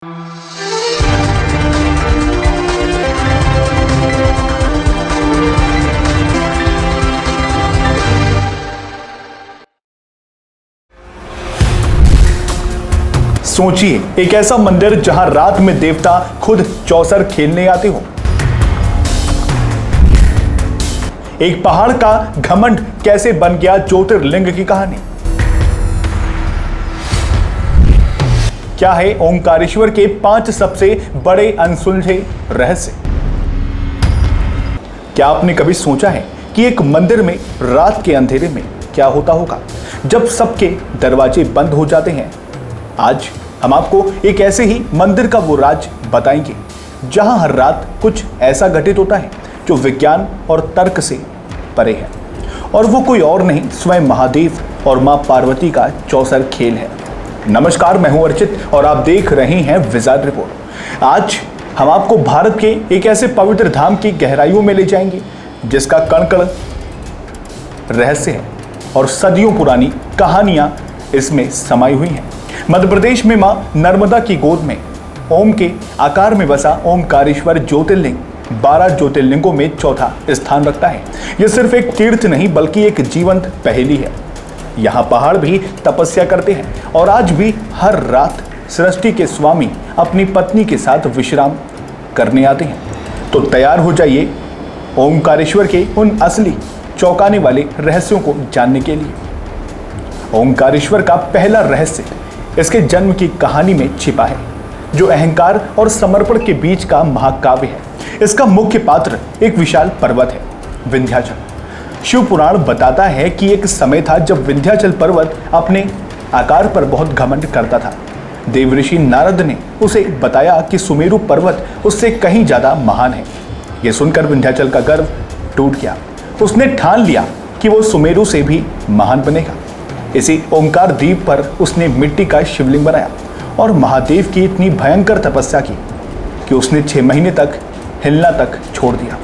सोचिए, एक ऐसा मंदिर जहां रात में देवता खुद चौसर खेलने आते हो। एक पहाड़ का घमंड कैसे बन गया ज्योतिर्लिंग की कहानी। क्या है ओंकारेश्वर के 5 सबसे बड़े अनसुलझे रहस्य। क्या आपने कभी सोचा है कि एक मंदिर में रात के अंधेरे में क्या होता होगा जब सबके दरवाजे बंद हो जाते हैं। आज हम आपको एक ऐसे ही मंदिर का वो राज बताएंगे जहां हर रात कुछ ऐसा घटित होता है जो विज्ञान और तर्क से परे है, और वो कोई और नहीं, स्वयं महादेव और मां पार्वती का चौसर खेल है। नमस्कार, मैं हूं अर्चित और आप देख रहे हैं विजार्ड रिपोर्ट। आज हम आपको भारत के एक ऐसे पवित्र धाम की गहराइयों में ले जाएंगे जिसका कण कण रहस्य है और सदियों पुरानी कहानियां इसमें समाई हुई हैं। मध्य प्रदेश में मां नर्मदा की गोद में ओम के आकार में बसा ओंकारेश्वर ज्योतिर्लिंग 12 ज्योतिर्लिंगों में चौथा स्थान रखता है। यह सिर्फ एक तीर्थ नहीं बल्कि एक जीवंत पहेली है। यहाँ पहाड़ भी तपस्या करते हैं और आज भी हर रात सृष्टि के स्वामी अपनी पत्नी के साथ विश्राम करने आते हैं। तो तैयार हो जाइए ओंकारेश्वर के उन असली चौंकाने वाले रहस्यों को जानने के लिए। ओंकारेश्वर का पहला रहस्य इसके जन्म की कहानी में छिपा है, जो अहंकार और समर्पण के बीच का महाकाव्य है। इसका मुख्य पात्र एक विशाल पर्वत है, विंध्याचल। शिव पुराण बताता है कि एक समय था जब विंध्याचल पर्वत अपने आकार पर बहुत घमंड करता था। देवऋषि नारद ने उसे बताया कि सुमेरु पर्वत उससे कहीं ज्यादा महान है। यह सुनकर विंध्याचल का गर्व टूट गया। उसने ठान लिया कि वो सुमेरु से भी महान बनेगा। इसी ओंकार द्वीप पर उसने मिट्टी का शिवलिंग बनाया और महादेव की इतनी भयंकर तपस्या की कि उसने 6 महीने तक हिलना तक छोड़ दिया।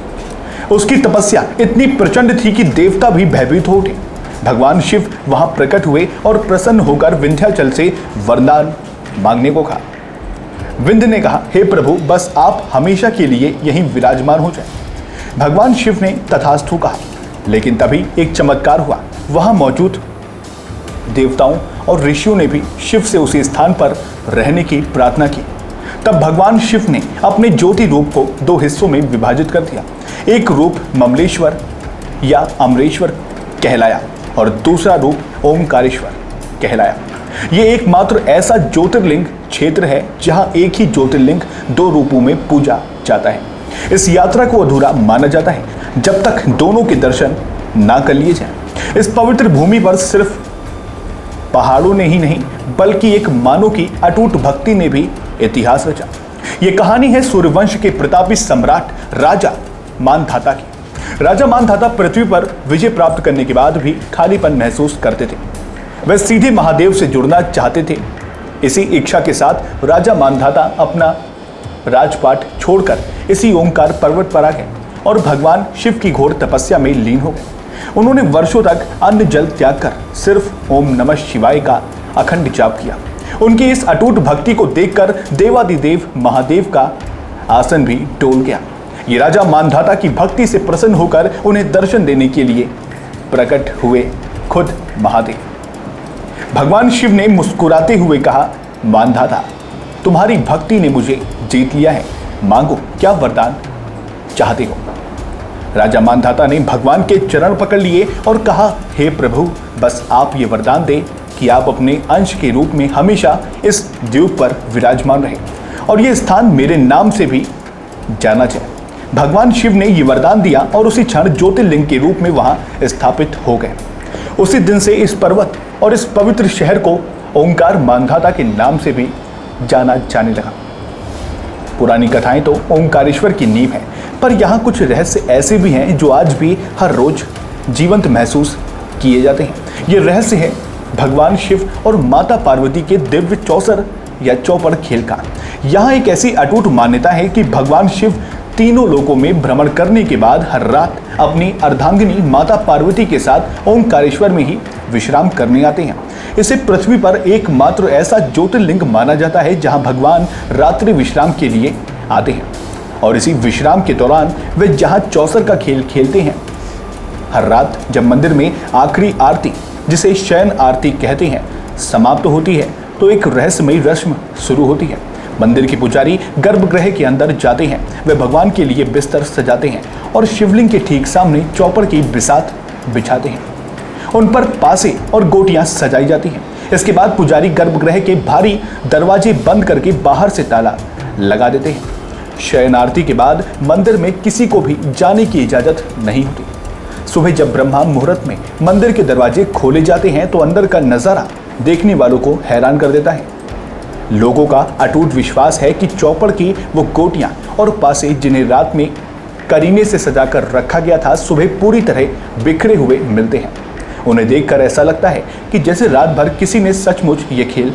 उसकी तपस्या इतनी प्रचंड थी कि देवता भी भयभीत हो उठे। भगवान शिव वहां प्रकट हुए और प्रसन्न होकर विंध्याचल से वरदान मांगने को कहा। विंध्य ने कहा, हे प्रभु, बस आप हमेशा के लिए यहीं विराजमान हो जाए। भगवान शिव ने तथास्तु कहा, लेकिन तभी एक चमत्कार हुआ। वहां मौजूद देवताओं और ऋषियों ने भी शिव से उसी स्थान पर रहने की प्रार्थना की। तब भगवान शिव ने अपने ज्योति रूप को 2 हिस्सों में विभाजित कर दिया। एक रूप ममलेश्वर या अमरेश्वर कहलाया और दूसरा रूप ओंकारेश्वर कहलाया। ये एकमात्र ऐसा ज्योतिर्लिंग क्षेत्र है जहां एक ही ज्योतिर्लिंग 2 रूपों में पूजा जाता है। इस यात्रा को अधूरा माना जाता है जब तक दोनों के दर्शन ना कर लिए जाएं। इस पवित्र भूमि पर सिर्फ पहाड़ों ने ही नहीं बल्कि एक मानव की अटूट भक्ति ने भी इतिहास रचा। ये कहानी है सूर्यवंश के प्रतापी सम्राट राजा मानधाता की। राजा मानधाता पृथ्वी पर विजय प्राप्त करने के बाद भी खालीपन महसूस करते थे। वे सीधे महादेव से जुड़ना चाहते थे। इसी इच्छा के साथ राजा मानधाता अपना राजपाट छोड़कर इसी ओंकार पर्वत पर आ गए और भगवान शिव की घोर तपस्या में लीन हो गए। उन्होंने वर्षों तक अन्न जल त्याग कर सिर्फ ओम नमः शिवाय का अखंड जाप किया। उनकी इस अटूट भक्ति को देखकर देवादिदेव महादेव का आसन भी डोल गया। ये राजा मानधाता की भक्ति से प्रसन्न होकर उन्हें दर्शन देने के लिए प्रकट हुए खुद महादेव। भगवान शिव ने मुस्कुराते हुए कहा, मानधाता, तुम्हारी भक्ति ने मुझे जीत लिया है, मांगो क्या वरदान चाहते हो। राजा मानधाता ने भगवान के चरण पकड़ लिए और कहा, हे प्रभु, बस आप ये वरदान दें कि आप अपने अंश के रूप में हमेशा इस द्वीप पर विराजमान रहे और ये स्थान मेरे नाम से भी जाना जाए। भगवान शिव ने ये वरदान दिया और उसी क्षण ज्योतिर्लिंग के रूप में वहां स्थापित हो गए। उसी दिन से इस पर्वत और इस पवित्र शहर को ओंकार मानधाता के नाम से भी जाना जाने लगा। पुरानी कथाएं तो ओंकारेश्वर की नींव है, पर यहाँ कुछ रहस्य ऐसे भी हैं जो आज भी हर रोज जीवंत महसूस किए जाते हैं। ये रहस्य है भगवान शिव और माता पार्वती के दिव्य चौसर या चौपड़ खेल का। यहाँ एक ऐसी अटूट मान्यता है कि भगवान शिव तीनों लोकों में भ्रमण करने के बाद हर रात अपनी अर्धांगिनी माता पार्वती के साथ ओंकारेश्वर में ही विश्राम करने आते हैं। इसे पृथ्वी पर एकमात्र ऐसा ज्योतिर्लिंग माना जाता है जहां भगवान रात्रि विश्राम के लिए आते हैं और इसी विश्राम के दौरान वे जहां चौसर का खेल खेलते हैं। हर रात जब मंदिर में आखिरी आरती, जिसे शयन आरती कहते हैं, समाप्त होती है तो एक रहस्यमयी रस्म शुरू होती है। मंदिर के पुजारी गर्भगृह के अंदर जाते हैं, वे भगवान के लिए बिस्तर सजाते हैं और शिवलिंग के ठीक सामने चौपड़ की बिसात बिछाते हैं। उन पर पासे और गोटियां सजाई जाती हैं। इसके बाद पुजारी गर्भगृह के भारी दरवाजे बंद करके बाहर से ताला लगा देते हैं। शयन आरती के बाद मंदिर में किसी को भी जाने की इजाजत नहीं होती। सुबह जब ब्रह्मा मुहूर्त में मंदिर के दरवाजे खोले जाते हैं तो अंदर का नजारा देखने वालों को हैरान कर देता है। लोगों का अटूट विश्वास है कि चौपड़ की वो गोटियां और पासे जिन्हें रात में करीने से सजाकर रखा गया था, सुबह पूरी तरह बिखरे हुए मिलते हैं। उन्हें देखकर ऐसा लगता है कि जैसे रात भर किसी ने सचमुच ये खेल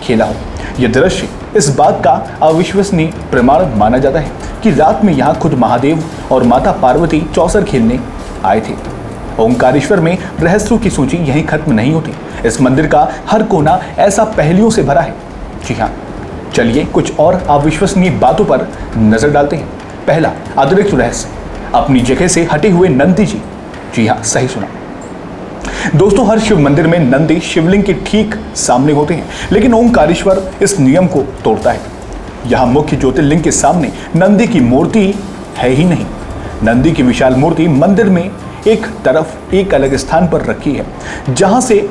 खेला हो। यह दृश्य इस बात का अविश्वसनीय प्रमाण माना जाता है कि रात में यहाँ खुद महादेव और माता पार्वती चौसर खेलने आए थे। ओंकारेश्वर में रहस्यों की सूची यहीं खत्म नहीं होती। इस मंदिर का हर कोना ऐसा पहेलियों से भरा है। जी हाँ, चलिए कुछ और अविश्वसनीय बातों पर नजर डालते हैं। पहला अतिरिक्त रहस्य, अपनी जगह से हटे हुए नंदी जी। जी हाँ, सही सुना दोस्तों, हर शिव मंदिर में नंदी शिवलिंग के ठीक सामने होते हैं, लेकिन ओंकारेश्वर इस नियम को तोड़ता है। यहाँ मुख्य ज्योतिर्लिंग के सामने नंदी की मूर्ति है ही नहीं। नंदी की विशाल मूर्ति मंदिर में एक तरफ एक अलग स्थान पर रखी है, जहां से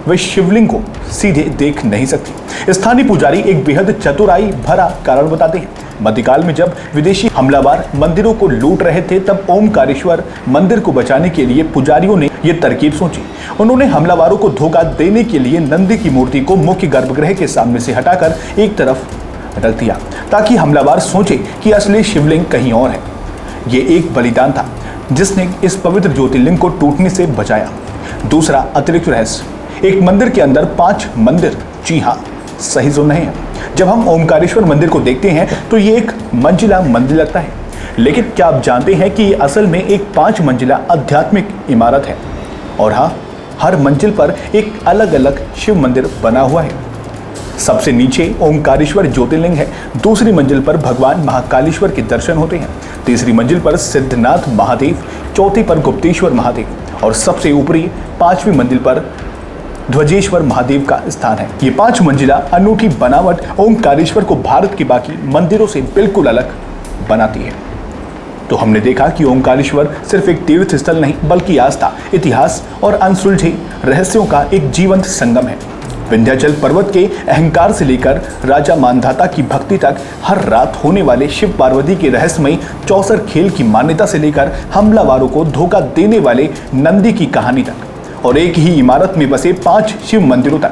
वे शिवलिंग को सीधे देख नहीं सकती। स्थानीय पुजारी एक बेहद चतुराई भरा कारण बताते हैं। मध्यकाल में जब विदेशी हमलावर मंदिरों को लूट रहे थे, तब ओंकारेश्वर मंदिर को बचाने के लिए पुजारियों ने यह तरकीब सोची। उन्होंने हमलावरों को धोखा देने के लिए नंदी की मूर्ति को मुख्य गर्भगृह के सामने से हटाकर एक तरफ रख दिया, ताकि हमलावर सोचे कि असली शिवलिंग कहीं और है। ये एक बलिदान था जिसने इस पवित्र ज्योतिर्लिंग को टूटने से बचाया। दूसरा अतिरिक्त रहस्य, एक मंदिर के अंदर 5 मंदिर। जी हाँ, सही सुन रहे हैं। जब हम ओंकारेश्वर मंदिर को देखते हैं तो ये एक मंजिला मंदिर लगता है, लेकिन क्या आप जानते हैं कि असल में एक 5 मंजिला आध्यात्मिक इमारत है। और हाँ, हर मंजिल पर एक अलग अलग शिव मंदिर बना हुआ है। सबसे नीचे ओंकारेश्वर ज्योतिर्लिंग है, दूसरी मंजिल पर भगवान महाकालेश्वर के दर्शन होते हैं, तीसरी मंजिल पर सिद्धनाथ महादेव, चौथी पर गुप्तेश्वर महादेव और सबसे ऊपरी 5वीं मंजिल पर ध्वजेश्वर महादेव का स्थान है। ये 5 मंजिला अनूठी बनावट ओंकारेश्वर को भारत के बाकी मंदिरों से बिल्कुल अलग बनाती है। तो हमने देखा कि ओंकारेश्वर सिर्फ एक तीर्थ स्थल नहीं, बल्कि आस्था, इतिहास और अनसुलझे रहस्यों का एक जीवंत संगम है। विंध्याचल पर्वत के अहंकार से लेकर राजा मानधाता की भक्ति तक, हर रात होने वाले शिव पार्वती के रहस्यमयी चौसर खेल की मान्यता से लेकर हमलावरों को धोखा देने वाले नंदी की कहानी तक, और एक ही इमारत में बसे 5 शिव मंदिरों तक,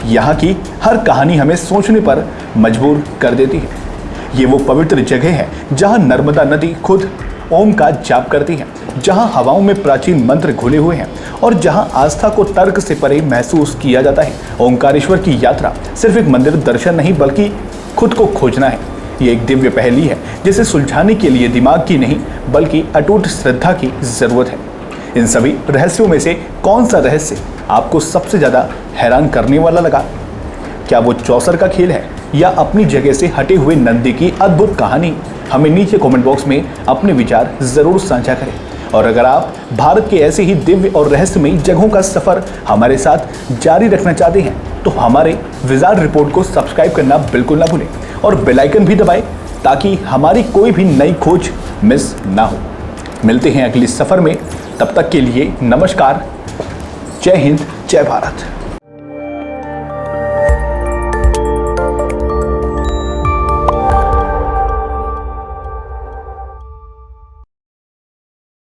यहाँ की हर कहानी हमें सोचने पर मजबूर कर देती है। ये वो पवित्र जगह है जहाँ नर्मदा नदी खुद ओम का जाप करती है, जहाँ हवाओं में प्राचीन मंत्र घुले हुए हैं और जहाँ आस्था को तर्क से परे महसूस किया जाता है। ओंकारेश्वर की यात्रा सिर्फ एक मंदिर दर्शन नहीं, बल्कि खुद को खोजना है। ये एक दिव्य पहेली है जिसे सुलझाने के लिए दिमाग की नहीं, बल्कि अटूट श्रद्धा की जरूरत है। इन सभी रहस्यों में से कौन सा रहस्य आपको सबसे ज़्यादा हैरान करने वाला लगा? क्या वो चौसर का खेल है या अपनी जगह से हटे हुए नंदी की अद्भुत कहानी? हमें नीचे कमेंट बॉक्स में अपने विचार ज़रूर साझा करें। और अगर आप भारत के ऐसे ही दिव्य और रहस्यमयी जगहों का सफ़र हमारे साथ जारी रखना चाहते हैं, तो हमारे विज़ार्ड रिपोर्ट को सब्सक्राइब करना बिल्कुल ना भूलें और बेल आइकन भी दबाएं, ताकि हमारी कोई भी नई खोज मिस ना हो। मिलते हैं अगले सफ़र में, तब तक के लिए नमस्कार, जय हिंद, जय भारत।